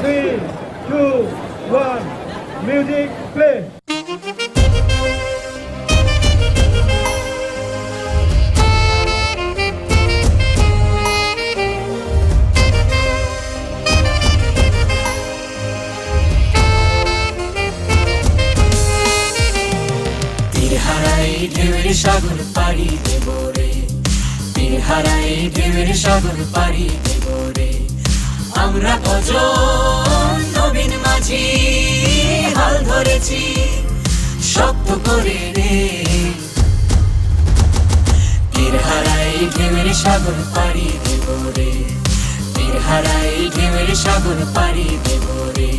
3, 2, 1, music play. ঢেউয়ের সাগর পাড়ি দেব রে, তীর হারাই ঢেউয়ের সাগর পাড়ি দেব রে। আমরা কজন নবীন মাঝি হাল ধরেছি শক্ত করে রে। তীর হারাই ঢেউয়ের সাগর পাড়ি দেব রে, তীর হারাই ঢেউয়ের সাগর পাড়ি দেব রে।